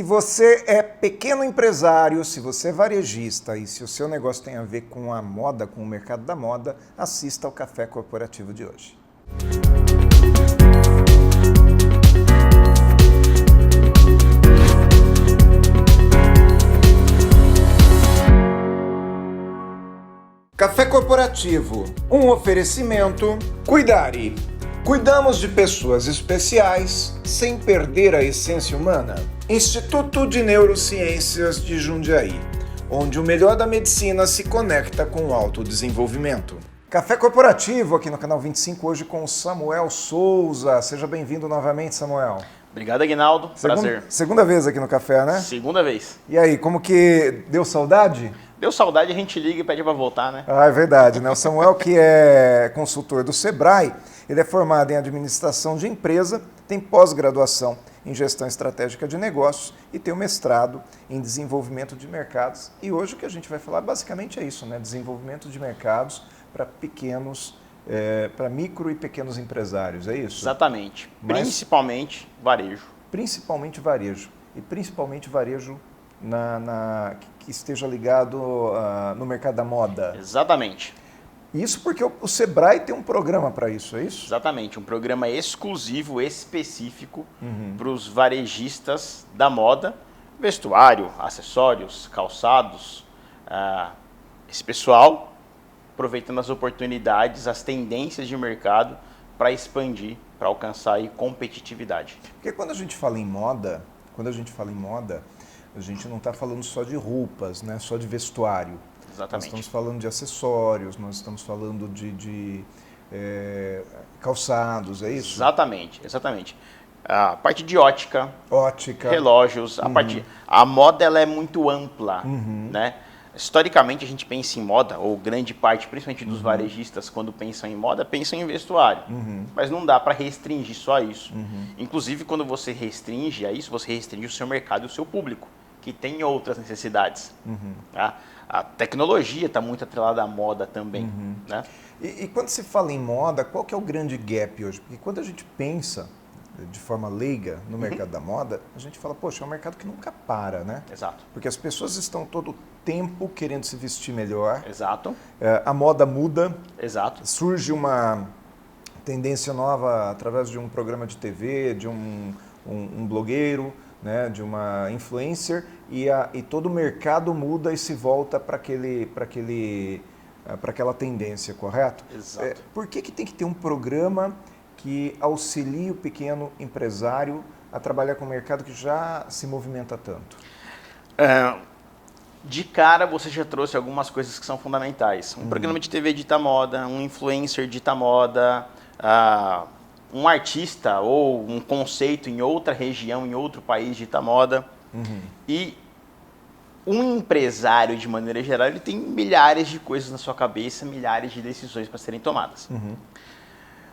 você é pequeno empresário, se você é varejista e se o seu negócio tem a ver com a moda, com o mercado da moda, assista ao Café Corporativo de hoje. Café Corporativo, um oferecimento Cuidare. Cuidamos de pessoas especiais sem perder a essência humana. Instituto de Neurociências de Jundiaí, onde o melhor da medicina se conecta com o autodesenvolvimento. Café Corporativo aqui no canal 25, hoje com o Samuel Souza. Seja bem-vindo novamente, Samuel. Obrigado, Aguinaldo. Prazer. Segunda vez aqui no café, né? Segunda vez. E aí, como que deu saudade? Deu saudade, a gente liga e pede para voltar, né? Ah, é verdade, né? O Samuel, que é consultor do Sebrae, ele é formado em administração de empresa, tem pós-graduação em gestão estratégica de negócios e tem um mestrado em desenvolvimento de mercados. E hoje o que a gente vai falar basicamente é isso, né? Desenvolvimento de mercados para pequenos, para micro e pequenos empresários, é isso? Exatamente. Principalmente varejo. Principalmente varejo. E principalmente varejo que esteja ligado no mercado da moda. Exatamente. Isso porque o Sebrae tem um programa para isso, é isso? Exatamente, um programa exclusivo, específico para os varejistas da moda, vestuário, acessórios, calçados, esse pessoal aproveitando as oportunidades, as tendências de mercado para expandir, para alcançar aí competitividade. Porque quando a gente fala em moda, a gente não está falando só de roupas, né? Só de vestuário. Exatamente. Nós estamos falando de acessórios, nós estamos falando de calçados, é isso? Exatamente. A parte de ótica, relógios, a moda ela é muito ampla, né? Historicamente a gente pensa em moda, ou grande parte, principalmente dos varejistas, quando pensam em moda, pensam em vestuário. Mas não dá para restringir só a isso. Inclusive, quando você restringe a isso, você restringe o seu mercado e o seu público, que tem outras necessidades. Tá? A tecnologia está muito atrelada à moda também. Né? E quando se fala em moda, qual que é o grande gap hoje? Porque quando a gente pensa de forma leiga no mercado da moda, a gente fala, poxa, é um mercado que nunca para, né? Exato. Porque as pessoas estão todo o tempo querendo se vestir melhor. Exato. A moda muda. Exato. Surge uma tendência nova através de um programa de TV, de um blogueiro, né, de uma influencer, e todo o mercado muda e se volta para aquela tendência, correto? Exato. Por que tem que ter um programa que auxilie o pequeno empresário a trabalhar com um mercado que já se movimenta tanto? De cara, você já trouxe algumas coisas que são fundamentais. Um programa de TV dita moda, um influencer dita moda, um artista ou um conceito em outra região, em outro país dita moda. E um empresário, de maneira geral, ele tem milhares de coisas na sua cabeça, milhares de decisões para serem tomadas.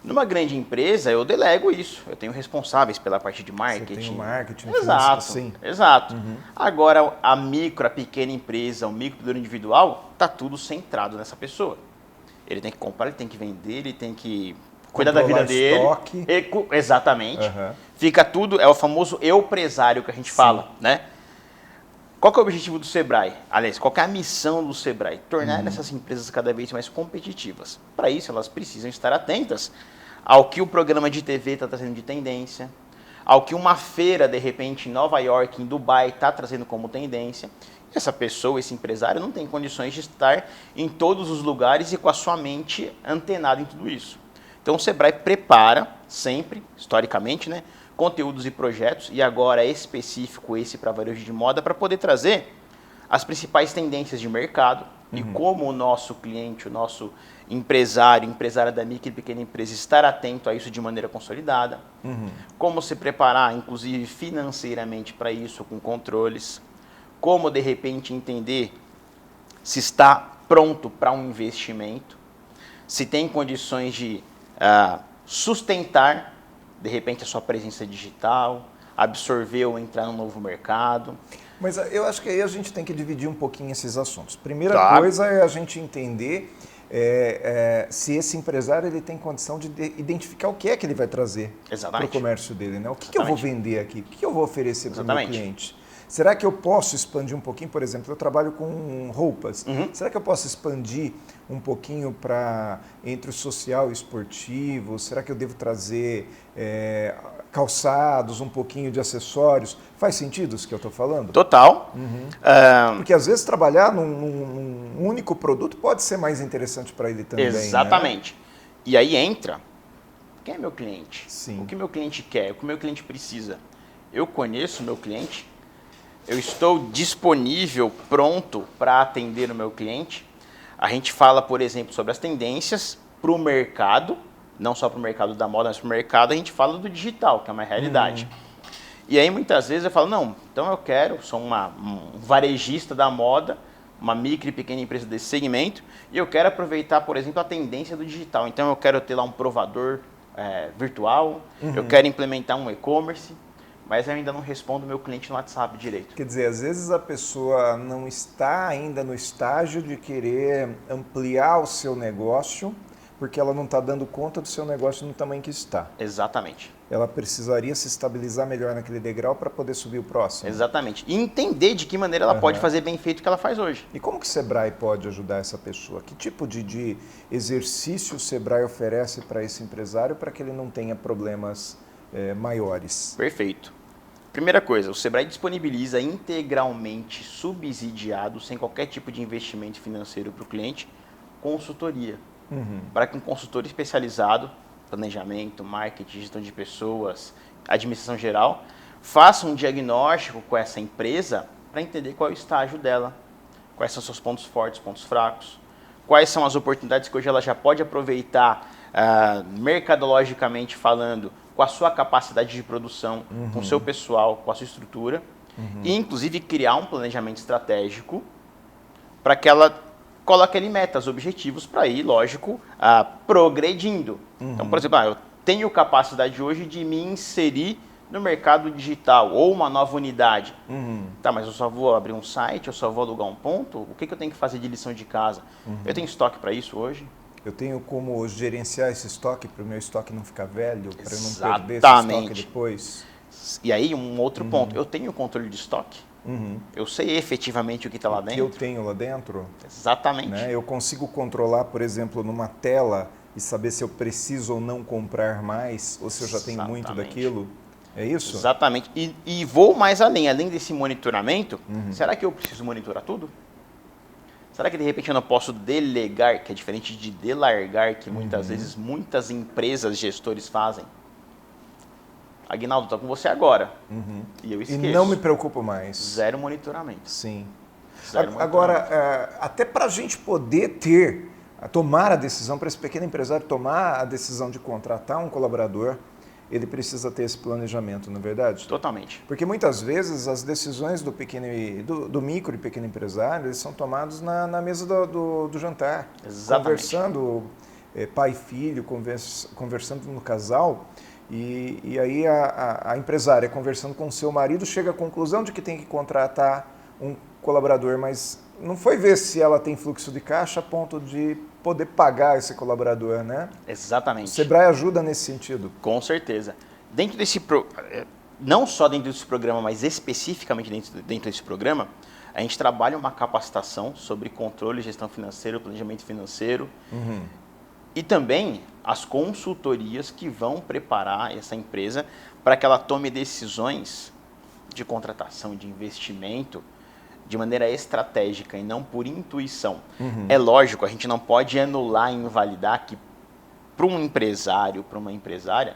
Numa grande empresa, eu delego isso. Eu tenho responsáveis pela parte de marketing. Você tem o marketing. Exato, sim. Exato. Agora, a micro, a pequena empresa, o microempreendedor individual, está tudo centrado nessa pessoa. Ele tem que comprar, ele tem que vender, ele tem que cuidar da vida dele. Estoque. Exatamente. Fica tudo, é o famoso eu-presário que a gente fala, né? Qual que é o objetivo do Sebrae? Aliás, qual que é a missão do Sebrae? Tornar essas empresas cada vez mais competitivas. Para isso, elas precisam estar atentas ao que o programa de TV está trazendo de tendência, ao que uma feira, de repente, em Nova York, em Dubai, está trazendo como tendência. E essa pessoa, esse empresário, não tem condições de estar em todos os lugares e com a sua mente antenada em tudo isso. Então, o Sebrae prepara sempre, historicamente, né, conteúdos e projetos, e agora é específico esse para varejo de moda, para poder trazer as principais tendências de mercado e como o nosso cliente, o nosso empresária da micro e pequena empresa estar atento a isso de maneira consolidada, como se preparar, inclusive financeiramente para isso, com controles, como de repente entender se está pronto para um investimento, se tem condições de sustentar de repente a sua presença digital, absorver ou entrar no novo mercado. Mas eu acho que aí a gente tem que dividir um pouquinho esses assuntos. Primeira coisa é a gente entender se esse empresário ele tem condição de identificar o que é que ele vai trazer para o comércio dele, né? O que eu vou vender aqui? O que eu vou oferecer para o meu cliente? Será que eu posso expandir um pouquinho? Por exemplo, eu trabalho com roupas. Será que eu posso expandir um pouquinho para entre o social e o esportivo? Será que eu devo trazer calçados, um pouquinho de acessórios? Faz sentido isso que eu estou falando? Total. Porque às vezes trabalhar num único produto pode ser mais interessante para ele também. Exatamente. Né? E aí entra, quem é meu cliente? Sim. O que meu cliente quer? O que meu cliente precisa? Eu conheço o meu cliente? Eu estou disponível, pronto para atender o meu cliente? A gente fala, por exemplo, sobre as tendências para o mercado, não só para o mercado da moda, mas para o mercado, a gente fala do digital, que é uma realidade. E aí, muitas vezes, eu falo, não, então eu sou um varejista da moda, uma micro e pequena empresa desse segmento, e eu quero aproveitar, por exemplo, a tendência do digital. Então, eu quero ter lá um provador virtual, eu quero implementar um e-commerce, mas eu ainda não respondo o meu cliente no WhatsApp direito. Quer dizer, às vezes a pessoa não está ainda no estágio de querer ampliar o seu negócio, porque ela não está dando conta do seu negócio no tamanho que está. Exatamente. Ela precisaria se estabilizar melhor naquele degrau para poder subir o próximo. Exatamente. E entender de que maneira ela pode fazer bem feito o que ela faz hoje. E como que o Sebrae pode ajudar essa pessoa? Que tipo de exercício o Sebrae oferece para esse empresário para que ele não tenha problemas maiores? Perfeito. Primeira coisa, o Sebrae disponibiliza integralmente subsidiado, sem qualquer tipo de investimento financeiro para o cliente, consultoria. Para que um consultor especializado, planejamento, marketing, gestão de pessoas, administração geral, faça um diagnóstico com essa empresa para entender qual é o estágio dela, quais são seus pontos fortes, pontos fracos, quais são as oportunidades que hoje ela já pode aproveitar mercadologicamente falando, com a sua capacidade de produção, com o seu pessoal, com a sua estrutura, e inclusive criar um planejamento estratégico para que ela coloque ali metas, objetivos para ir, lógico, progredindo. Então, por exemplo, eu tenho capacidade hoje de me inserir no mercado digital ou uma nova unidade. Tá, mas eu só vou abrir um site, eu só vou alugar um ponto? O que eu tenho que fazer de lição de casa? Eu tenho estoque para isso hoje? Eu tenho como gerenciar esse estoque para o meu estoque não ficar velho, para eu não perder esse estoque depois? E aí, um outro ponto, eu tenho controle de estoque? Eu sei efetivamente o que está lá dentro? O que eu tenho lá dentro? Exatamente. Né? Eu consigo controlar, por exemplo, numa tela e saber se eu preciso ou não comprar mais, ou se eu já tenho muito daquilo? É isso? Exatamente. E vou mais além desse monitoramento, será que eu preciso monitorar tudo? Será que de repente eu não posso delegar, que é diferente de delargar, que muitas vezes muitas empresas, gestores fazem? Aguinaldo, estou com você agora. E eu esqueço. E não me preocupo mais. Zero monitoramento. Sim. Zero Agora, até para a gente poder tomar a decisão, para esse pequeno empresário tomar a decisão de contratar um colaborador, ele precisa ter esse planejamento, não é verdade? Totalmente. Porque muitas vezes as decisões do micro e pequeno empresário eles são tomadas na mesa do jantar. Exatamente. Conversando, pai e filho, conversando no casal. E aí a empresária, conversando com o seu marido, chega à conclusão de que tem que contratar um colaborador, mas não foi ver se ela tem fluxo de caixa a ponto de poder pagar esse colaborador, né? Exatamente. O Sebrae ajuda nesse sentido. Com certeza. Dentro desse não só dentro desse programa, mas especificamente dentro desse programa, a gente trabalha uma capacitação sobre controle, gestão financeira, planejamento financeiro, e também as consultorias que vão preparar essa empresa para que ela tome decisões de contratação, de investimento, de maneira estratégica e não por intuição. É lógico, a gente não pode anular e invalidar que para um empresário, para uma empresária,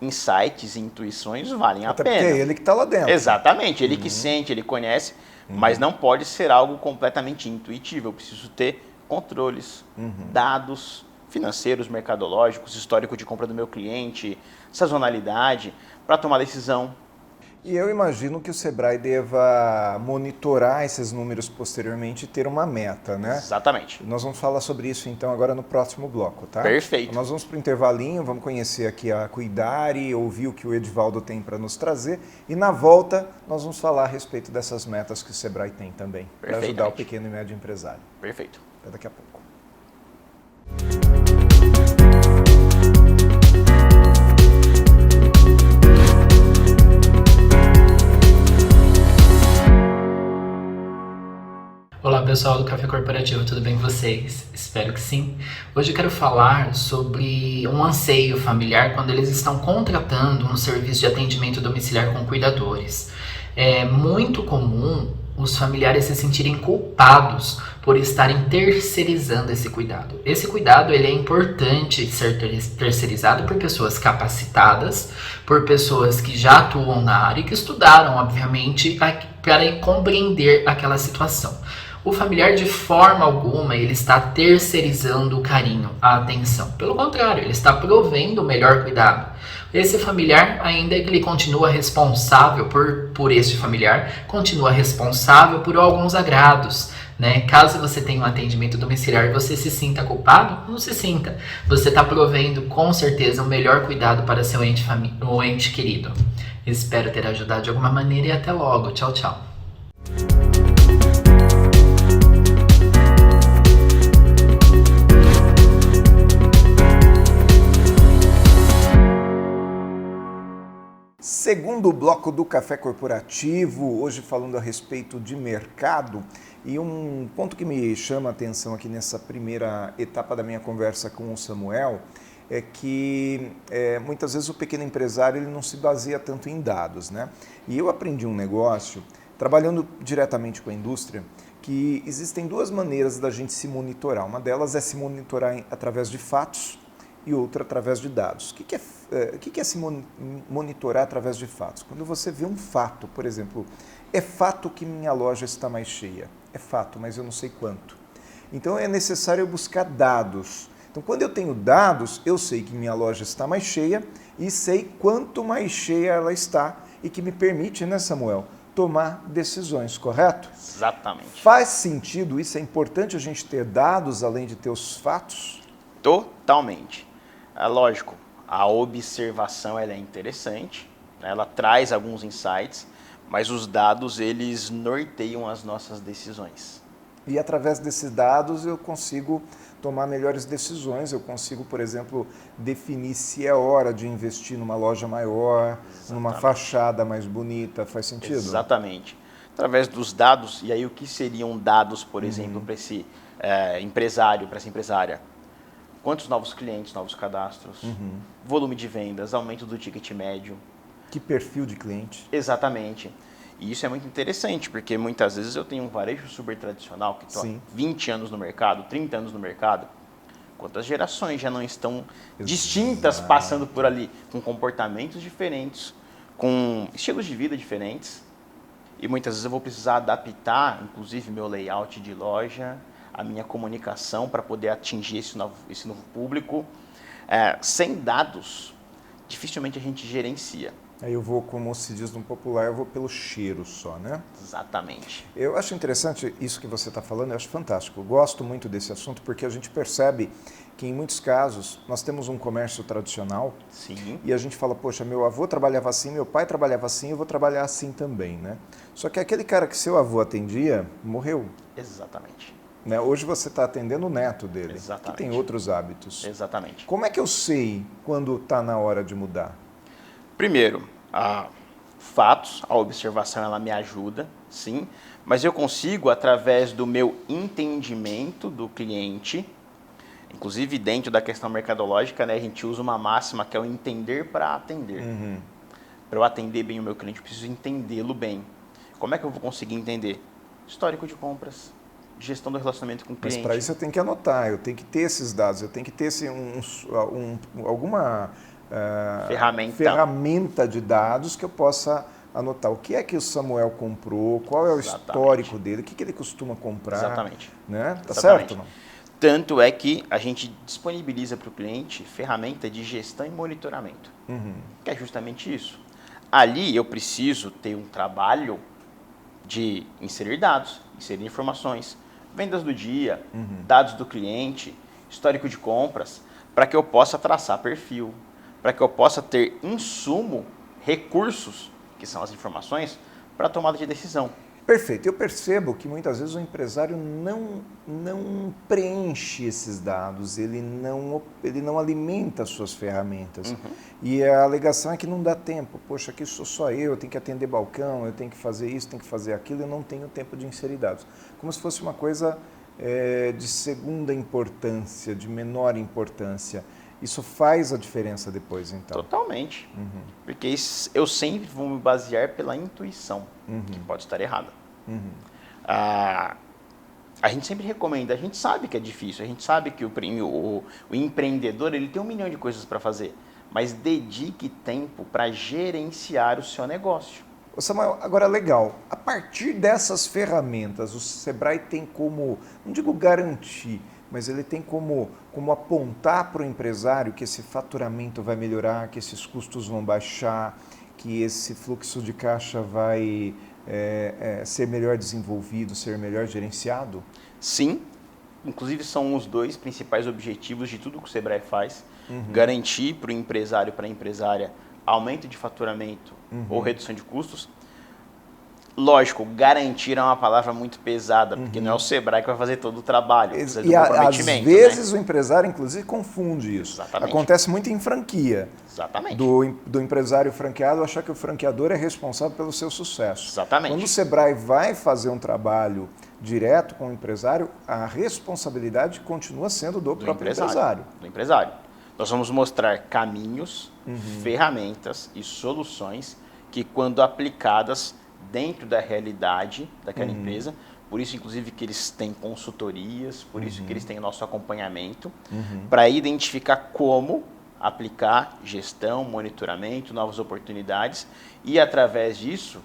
insights e intuições valem a pena. Até porque é ele que está lá dentro. Exatamente, ele que sente, ele conhece, mas não pode ser algo completamente intuitivo. Eu preciso ter controles, dados financeiros, mercadológicos, histórico de compra do meu cliente, sazonalidade, para tomar decisão. E eu imagino que o Sebrae deva monitorar esses números posteriormente e ter uma meta, né? Exatamente. Nós vamos falar sobre isso então agora no próximo bloco, tá? Perfeito. Então, nós vamos para o intervalinho, vamos conhecer aqui a Cuidare, ouvir o que o Edivaldo tem para nos trazer e na volta nós vamos falar a respeito dessas metas que o Sebrae tem também, para ajudar o pequeno e médio empresário. Perfeito. Até daqui a pouco. pessoal do Café Corporativo, tudo bem com vocês? Espero que sim. Hoje eu quero falar sobre um anseio familiar quando eles estão contratando um serviço de atendimento domiciliar com cuidadores. É muito comum os familiares se sentirem culpados por estarem terceirizando esse cuidado. Esse cuidado ele é importante ser terceirizado por pessoas capacitadas, por pessoas que já atuam na área e que estudaram, obviamente, para compreender aquela situação. O familiar, de forma alguma, ele está terceirizando o carinho, a atenção. Pelo contrário, ele está provendo o melhor cuidado. Esse familiar, ainda que ele continua responsável por esse familiar, continua responsável por alguns agrados, né? Caso você tenha um atendimento domiciliar e você se sinta culpado, não se sinta. Você está provendo, com certeza, o melhor cuidado para seu ente querido. Espero ter ajudado de alguma maneira e até logo. Tchau, tchau. Segundo bloco do Café Corporativo, hoje falando a respeito de mercado, e um ponto que me chama a atenção aqui nessa primeira etapa da minha conversa com o Samuel é que muitas vezes o pequeno empresário ele não se baseia tanto em dados, né? E eu aprendi um negócio, trabalhando diretamente com a indústria, que existem duas maneiras da gente se monitorar. Uma delas é se monitorar através de fatos e outra através de dados. O que é se monitorar através de fatos? Quando você vê um fato, por exemplo, é fato que minha loja está mais cheia. É fato, mas eu não sei quanto. Então é necessário eu buscar dados. Então quando eu tenho dados, eu sei que minha loja está mais cheia e sei quanto mais cheia ela está e que me permite, né, Samuel, tomar decisões, correto? Exatamente. Faz sentido isso? É importante a gente ter dados além de ter os fatos? Totalmente. É lógico, a observação ela é interessante, né? Ela traz alguns insights, mas os dados eles norteiam as nossas decisões. E através desses dados eu consigo tomar melhores decisões, eu consigo, por exemplo, definir se é hora de investir numa loja maior, numa fachada mais bonita, faz sentido? Exatamente. Através dos dados, e aí o que seriam dados, por exemplo, para esse empresário, para essa empresária? Quantos novos clientes, novos cadastros, volume de vendas, aumento do ticket médio. Que perfil de cliente? Exatamente. E isso é muito interessante, porque muitas vezes eu tenho um varejo super tradicional que está 20 anos no mercado, 30 anos no mercado. Quantas gerações já não estão distintas passando por ali, com comportamentos diferentes, com estilos de vida diferentes. E muitas vezes eu vou precisar adaptar, inclusive, meu layout de loja, a minha comunicação para poder atingir esse novo público. Sem dados, dificilmente a gente gerencia. Aí eu vou, como se diz no popular, eu vou pelo cheiro só, né? Exatamente. Eu acho interessante isso que você está falando, eu acho fantástico. Eu gosto muito desse assunto porque a gente percebe que em muitos casos nós temos um comércio tradicional. Sim. E a gente fala, poxa, meu avô trabalhava assim, meu pai trabalhava assim, eu vou trabalhar assim também, né? Só que aquele cara que seu avô atendia, morreu. Exatamente. Né? Hoje você está atendendo o neto dele, Exatamente. que tem outros hábitos. Exatamente. Como é que eu sei quando está na hora de mudar? Primeiro, fatos, a observação ela me ajuda, sim, mas eu consigo, através do meu entendimento do cliente, inclusive dentro da questão mercadológica, né, a gente usa uma máxima que é o entender para atender. Para eu atender bem o meu cliente, eu preciso entendê-lo bem. Como é que eu vou conseguir entender? Histórico de compras, gestão do relacionamento com o cliente. Mas para isso eu tenho que anotar, eu tenho que ter esses dados, eu tenho que ter alguma ferramenta de dados que eu possa anotar. O que é que o Samuel comprou, qual é o histórico dele, o que ele costuma comprar. Exatamente. Né? Tá Exatamente. certo? Não? Tanto é que a gente disponibiliza para o cliente ferramenta de gestão e monitoramento, que é justamente isso. Ali eu preciso ter um trabalho de inserir dados, inserir informações, vendas do dia, dados do cliente, histórico de compras, para que eu possa traçar perfil, para que eu possa ter insumo, recursos, que são as informações, para a tomada de decisão. Perfeito. Eu percebo que muitas vezes o empresário não preenche esses dados, ele não alimenta as suas ferramentas. E a alegação é que não dá tempo. Poxa, aqui sou só eu tenho que atender balcão, eu tenho que fazer isso, tenho que fazer aquilo, eu não tenho tempo de inserir dados. Como se fosse uma coisa de segunda importância, de menor importância. Isso faz a diferença depois, então? Totalmente. Porque eu sempre vou me basear pela intuição, que pode estar errada. A gente sempre recomenda, a gente sabe que é difícil, a gente sabe que o empreendedor ele tem 1 milhão de coisas para fazer, mas dedique tempo para gerenciar o seu negócio. Ô Samuel, agora legal, a partir dessas ferramentas, o Sebrae tem como, não digo garantir, mas ele tem como apontar para o empresário que esse faturamento vai melhorar, que esses custos vão baixar, que esse fluxo de caixa vai ser melhor desenvolvido, ser melhor gerenciado? Sim, inclusive são os 2 principais objetivos de tudo que o Sebrae faz. Garantir para o empresário, para a empresária, aumento de faturamento ou redução de custos. Lógico, garantir é uma palavra muito pesada, porque não é o Sebrae que vai fazer todo o trabalho. E às vezes o empresário, inclusive, confunde isso. Exatamente. Acontece muito em franquia. Exatamente. Do empresário franqueado achar que o franqueador é responsável pelo seu sucesso. Exatamente. Quando o Sebrae vai fazer um trabalho direto com o empresário, a responsabilidade continua sendo do próprio empresário. Do empresário. Nós vamos mostrar caminhos, ferramentas e soluções que, quando aplicadas dentro da realidade daquela empresa, por isso, inclusive, que eles têm consultorias, por isso que eles têm o nosso acompanhamento, para identificar como aplicar gestão, monitoramento, novas oportunidades e, através disso,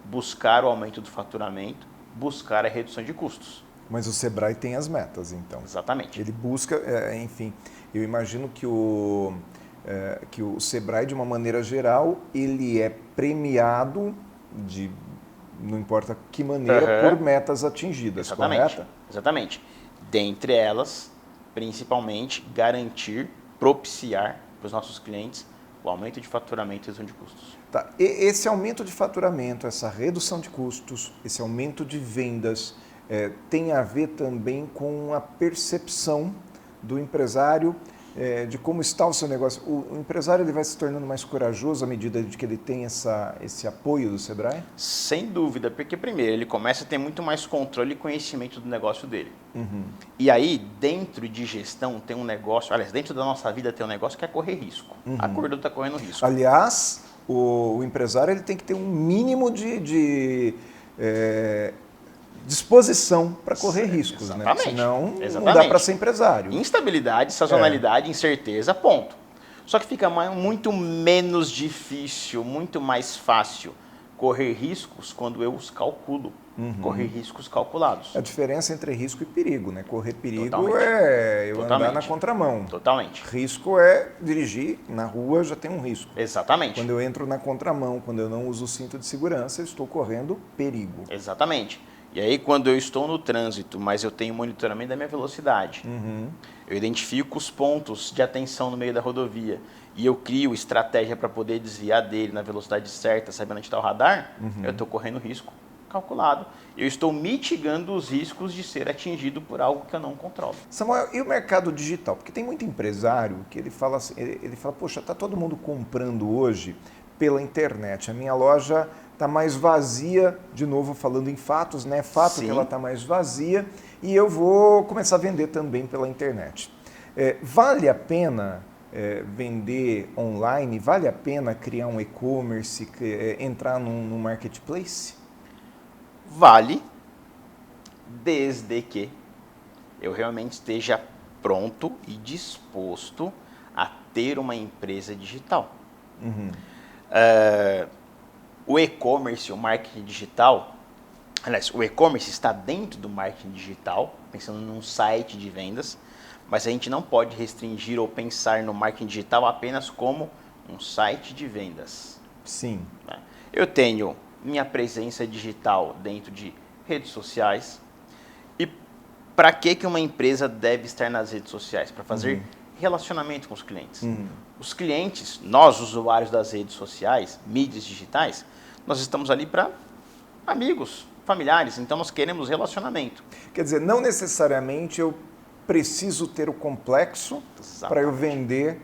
buscar o aumento do faturamento, buscar a redução de custos. Mas o Sebrae tem as metas, então. Exatamente. Ele busca, enfim, eu imagino que o Sebrae, de uma maneira geral, ele é premiado não importa que maneira, por metas atingidas, exatamente, correto? Exatamente. Dentre elas, principalmente, garantir, propiciar para os nossos clientes o aumento de faturamento e redução de custos. Tá. Esse aumento de faturamento, essa redução de custos, esse aumento de vendas, tem a ver também com a percepção do empresário de como está o seu negócio. O empresário ele vai se tornando mais corajoso à medida de que ele tem esse apoio do Sebrae? Sem dúvida, porque primeiro ele começa a ter muito mais controle e conhecimento do negócio dele. E aí, dentro de gestão, tem um negócio, aliás, dentro da nossa vida tem um negócio que é correr risco. Acordou, está correndo risco. Aliás, o empresário ele tem que ter um mínimo de disposição para correr riscos, né? Senão não dá para ser empresário. Instabilidade, sazonalidade, incerteza, ponto. Só que fica muito menos difícil, muito mais fácil correr riscos quando eu os calculo. Correr riscos calculados. A diferença entre risco e perigo, né? Correr perigo Totalmente. é eu Totalmente. andar na contramão. Totalmente. Risco é dirigir na rua, já tem um risco. Exatamente. Quando eu entro na contramão, quando eu não uso o cinto de segurança, eu estou correndo perigo. Exatamente. E aí, quando eu estou no trânsito, mas eu tenho monitoramento da minha velocidade, eu identifico os pontos de atenção no meio da rodovia e eu crio estratégia para poder desviar dele na velocidade certa, sabendo onde está o radar, eu estou correndo risco calculado. Eu estou mitigando os riscos de ser atingido por algo que eu não controlo. Samuel, e o mercado digital? Porque tem muito empresário que ele fala assim, poxa, está todo mundo comprando hoje pela internet. A minha loja está mais vazia, de novo falando em fatos, né? Fato Sim. que ela está mais vazia e eu vou começar a vender também pela internet. Vale a pena vender online? Vale a pena criar um e-commerce, entrar num marketplace? Vale, desde que eu realmente esteja pronto e disposto a ter uma empresa digital. O e-commerce, o marketing digital, aliás, o e-commerce está dentro do marketing digital, pensando num site de vendas, mas a gente não pode restringir ou pensar no marketing digital apenas como um site de vendas. Sim. Eu tenho minha presença digital dentro de redes sociais. E para que uma empresa deve estar nas redes sociais? Para fazer relacionamento com os clientes. Os clientes, nós usuários das redes sociais, mídias digitais, nós estamos ali para amigos, familiares, então nós queremos relacionamento. Quer dizer, não necessariamente eu preciso ter o complexo para eu vender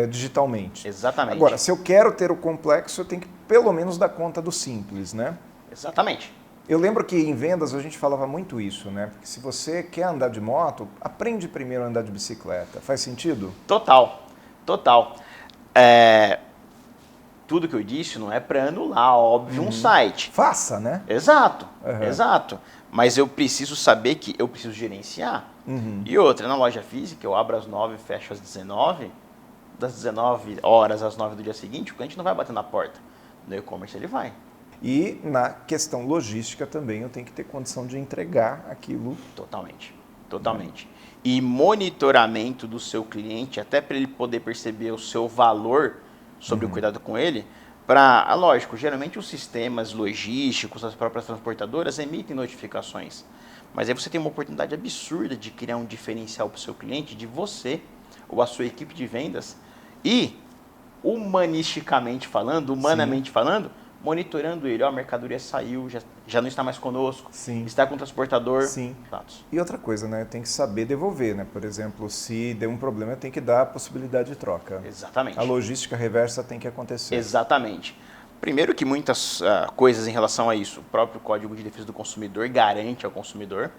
digitalmente. Exatamente. Agora, se eu quero ter o complexo, eu tenho que pelo menos dar conta do simples, né? Exatamente. Eu lembro que em vendas a gente falava muito isso, né? Porque se você quer andar de moto, aprende primeiro a andar de bicicleta. Faz sentido? Total. Tudo que eu disse não é para anular, óbvio, um site. Faça, né? Exato. Mas eu preciso saber que eu preciso gerenciar. E outra, na loja física, eu abro às 9 e fecho às 19. Das 19 horas às 9 do dia seguinte, o cliente não vai bater na porta. No e-commerce ele vai. E na questão logística também eu tenho que ter condição de entregar aquilo. Totalmente. E monitoramento do seu cliente, até para ele poder perceber o seu valor sobre o cuidado com ele, lógico, geralmente os sistemas logísticos, as próprias transportadoras emitem notificações. Mas aí você tem uma oportunidade absurda de criar um diferencial para o seu cliente, de você ou a sua equipe de vendas e, humanamente falando, monitorando ele. A mercadoria saiu, já não está mais conosco, está com o transportador. E outra coisa, né? Eu tenho que saber devolver, né? Por exemplo, se der um problema, eu tenho que dar a possibilidade de troca. Exatamente. A logística reversa tem que acontecer. Exatamente. Primeiro que muitas coisas em relação a isso, o próprio Código de Defesa do Consumidor garante ao consumidor.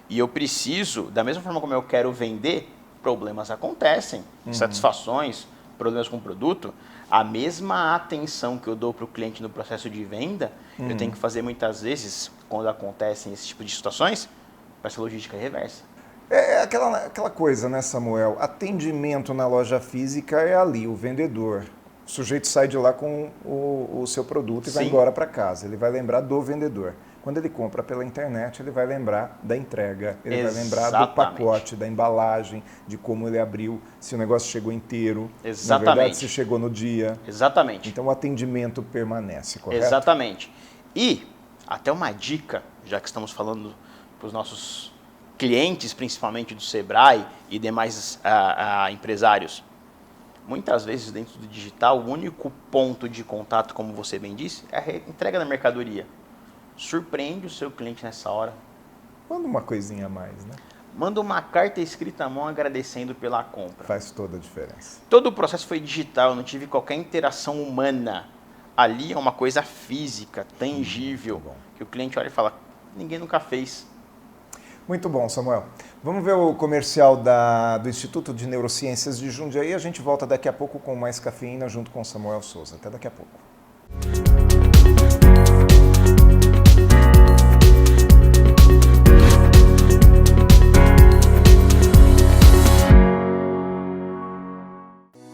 E eu preciso, da mesma forma como eu quero vender, problemas acontecem, insatisfações, problemas com o produto, a mesma atenção que eu dou para o cliente no processo de venda, eu tenho que fazer muitas vezes, quando acontecem esse tipo de situações, para essa logística reversa. É aquela coisa, né, Samuel? Atendimento na loja física é ali, o vendedor. O sujeito sai de lá com o seu produto e vai embora para casa. Ele vai lembrar do vendedor. Quando ele compra pela internet, ele vai lembrar da entrega, ele vai lembrar do pacote, da embalagem, de como ele abriu, se o negócio chegou inteiro, na verdade, se chegou no dia. Exatamente. Então o atendimento permanece, correto? Exatamente. E até uma dica, já que estamos falando para os nossos clientes, principalmente do Sebrae e demais empresários, muitas vezes dentro do digital, o único ponto de contato, como você bem disse, é a entrega da mercadoria. Surpreende o seu cliente nessa hora. Manda uma coisinha a mais, né? Manda uma carta escrita à mão agradecendo pela compra. Faz toda a diferença. Todo o processo foi digital, eu não tive qualquer interação humana. Ali é uma coisa física, tangível, que o cliente olha e fala, ninguém nunca fez. Muito bom, Samuel. Vamos ver o comercial do Instituto de Neurociências de Jundiaí. A gente volta daqui a pouco com mais cafeína junto com Samuel Souza. Até daqui a pouco.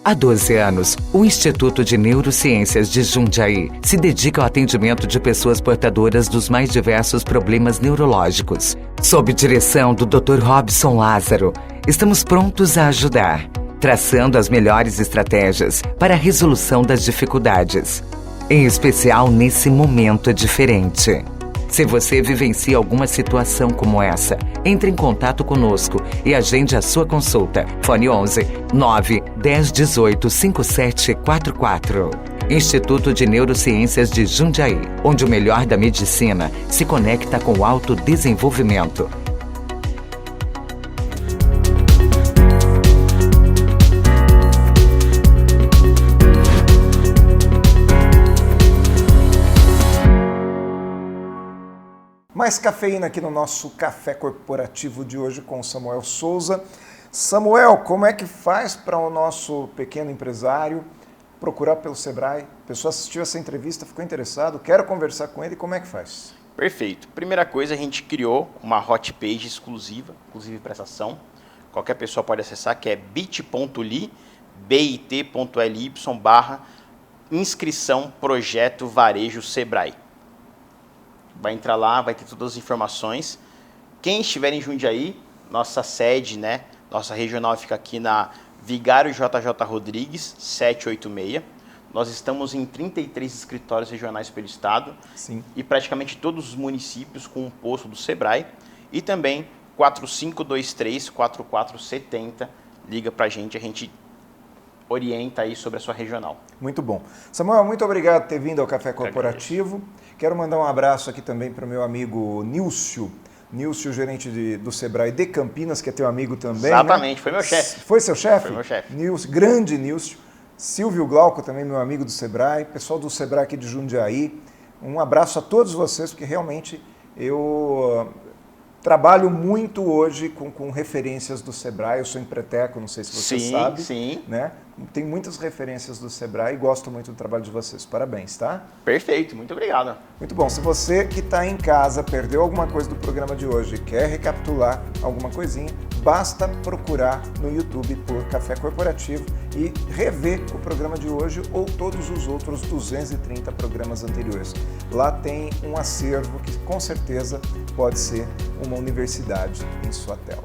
Há 12 anos, o Instituto de Neurociências de Jundiaí se dedica ao atendimento de pessoas portadoras dos mais diversos problemas neurológicos. Sob direção do Dr. Robson Lázaro, estamos prontos a ajudar, traçando as melhores estratégias para a resolução das dificuldades, em especial nesse momento diferente. Se você vivencia alguma situação como essa, entre em contato conosco e agende a sua consulta. Fone 11 9 10 18 5744. Instituto de Neurociências de Jundiaí, onde o melhor da medicina se conecta com o autodesenvolvimento. Mais cafeína aqui no nosso Café Corporativo de hoje com o Samuel Souza. Samuel, como é que faz para o nosso pequeno empresário procurar pelo Sebrae? A pessoa assistiu essa entrevista, ficou interessado, quero conversar com ele, como é que faz? Perfeito. Primeira coisa, a gente criou uma hot page exclusiva, inclusive para essa ação. Qualquer pessoa pode acessar, que é bit.ly, bit.ly/inscrição projeto varejo Sebrae. Vai entrar lá, vai ter todas as informações. Quem estiver em Jundiaí, nossa sede, né, nossa regional fica aqui na Vigário JJ Rodrigues, 786. Nós estamos em 33 escritórios regionais pelo estado. Sim. E praticamente todos os municípios com um posto do Sebrae. E também 4523-4470. Liga pra gente, a gente orienta aí sobre a sua regional. Muito bom. Samuel, muito obrigado por ter vindo ao Café Corporativo. Quero mandar um abraço aqui também para o meu amigo Nilcio, gerente do Sebrae de Campinas, que é teu amigo também. Exatamente, né? Foi meu chefe. Foi seu chefe? Foi meu chefe. Grande Nilcio. Silvio Glauco, também meu amigo do Sebrae. Pessoal do Sebrae aqui de Jundiaí. Um abraço a todos vocês, porque realmente eu trabalho muito hoje com referências do Sebrae. Eu sou empreteco, não sei se você sabe. Sim. Né? Tem muitas referências do Sebrae e gosto muito do trabalho de vocês. Parabéns, tá? Perfeito, muito obrigado. Muito bom. Se você que está em casa perdeu alguma coisa do programa de hoje e quer recapitular alguma coisinha, basta procurar no YouTube por Café Corporativo e rever o programa de hoje ou todos os outros 230 programas anteriores. Lá tem um acervo que com certeza pode ser uma universidade em sua tela.